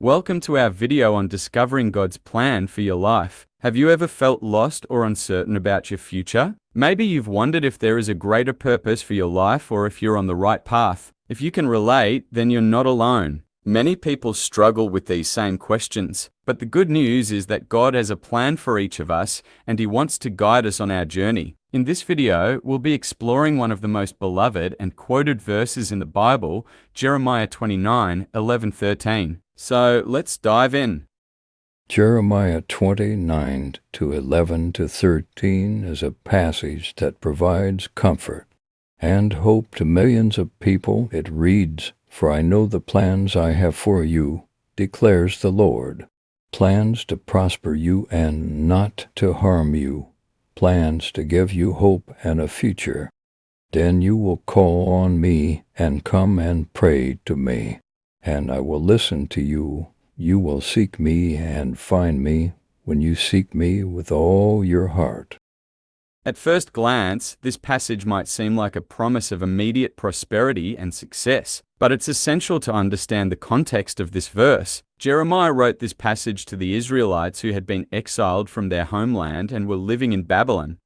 Welcome to our video on discovering God's plan for your life. Have you ever felt lost or uncertain about your future? Maybe you've wondered if there is a greater purpose for your life or if you're on the right path. If you can relate, then you're not alone. Many people struggle with these same questions, but the good news is that God has a plan for each of us and He wants to guide us on our journey. In this video, we'll be exploring one of the most beloved and quoted verses in the Bible, Jeremiah 29:11-13. So let's dive in. Jeremiah 29:11-13 is a passage that provides comfort and hope to millions of people. It reads, "For I know the plans I have for you, declares the Lord, plans to prosper you and not to harm you, plans to give you hope and a future. Then you will call on me and come and pray to me, and I will listen to you. You will seek me and find me when you seek me with all your heart." At first glance, this passage might seem like a promise of immediate prosperity and success, but it's essential to understand the context of this verse. Jeremiah wrote this passage to the Israelites who had been exiled from their homeland and were living in Babylon.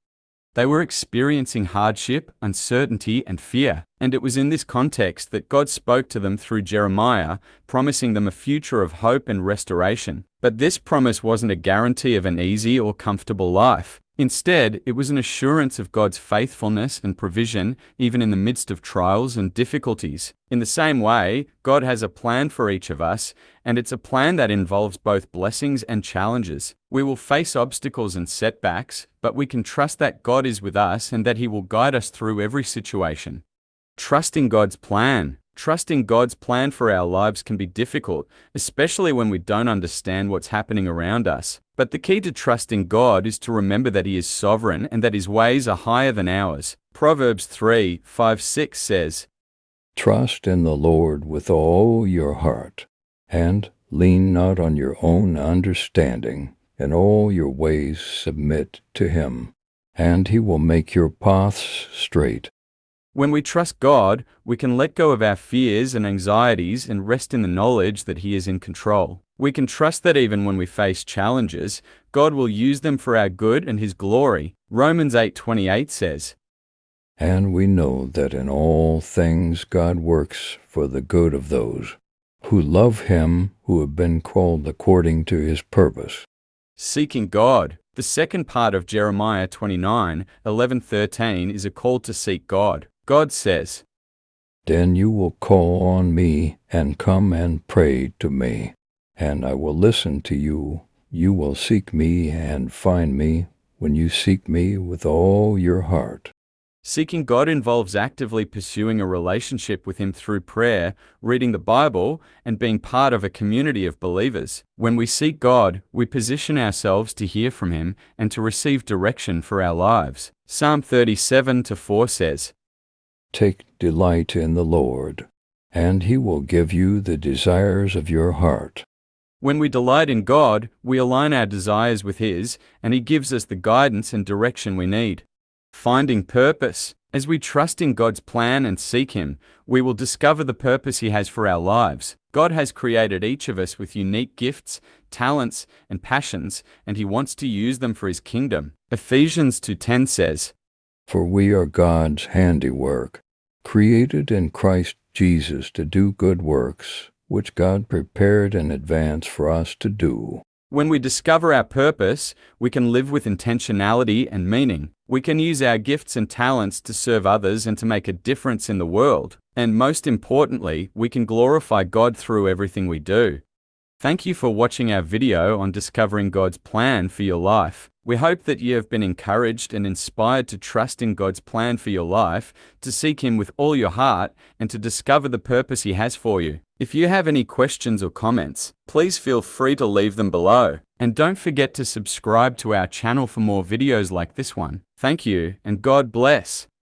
They were experiencing hardship, uncertainty, and fear, and it was in this context that God spoke to them through Jeremiah, promising them a future of hope and restoration. But this promise wasn't a guarantee of an easy or comfortable life. Instead, it was an assurance of God's faithfulness and provision, even in the midst of trials and difficulties. In the same way, God has a plan for each of us, and it's a plan that involves both blessings and challenges. We will face obstacles and setbacks, but we can trust that God is with us and that He will guide us through every situation. Trusting God's plan. Trusting God's plan for our lives can be difficult, especially when we don't understand what's happening around us. But the key to trusting God is to remember that He is sovereign and that His ways are higher than ours. Proverbs 3:5-6 says, "Trust in the Lord with all your heart, and lean not on your own understanding. In all your ways submit to Him, and He will make your paths straight." When we trust God, we can let go of our fears and anxieties and rest in the knowledge that He is in control. We can trust that even when we face challenges, God will use them for our good and His glory. Romans 8:28 says, "And we know that in all things God works for the good of those who love Him, who have been called according to His purpose." Seeking God. The second part of Jeremiah 29:11-13 is a call to seek God. God says, "Then you will call on me and come and pray to me, and I will listen to you. You will seek me and find me when you seek me with all your heart." Seeking God involves actively pursuing a relationship with Him through prayer, reading the Bible, and being part of a community of believers. When we seek God, we position ourselves to hear from Him and to receive direction for our lives. Psalm 37:4 says, "Take delight in the Lord, and He will give you the desires of your heart." When we delight in God, we align our desires with His, and He gives us the guidance and direction we need. Finding purpose. As we trust in God's plan and seek Him, we will discover the purpose He has for our lives. God has created each of us with unique gifts, talents, and passions, and He wants to use them for His kingdom. Ephesians 2:10 says, "For we are God's handiwork, created in Christ Jesus to do good works, which God prepared in advance for us to do." When we discover our purpose, we can live with intentionality and meaning. We can use our gifts and talents to serve others and to make a difference in the world. And most importantly, we can glorify God through everything we do. Thank you for watching our video on discovering God's plan for your life. We hope that you have been encouraged and inspired to trust in God's plan for your life, to seek Him with all your heart, and to discover the purpose He has for you. If you have any questions or comments, please feel free to leave them below. And don't forget to subscribe to our channel for more videos like this one. Thank you, and God bless.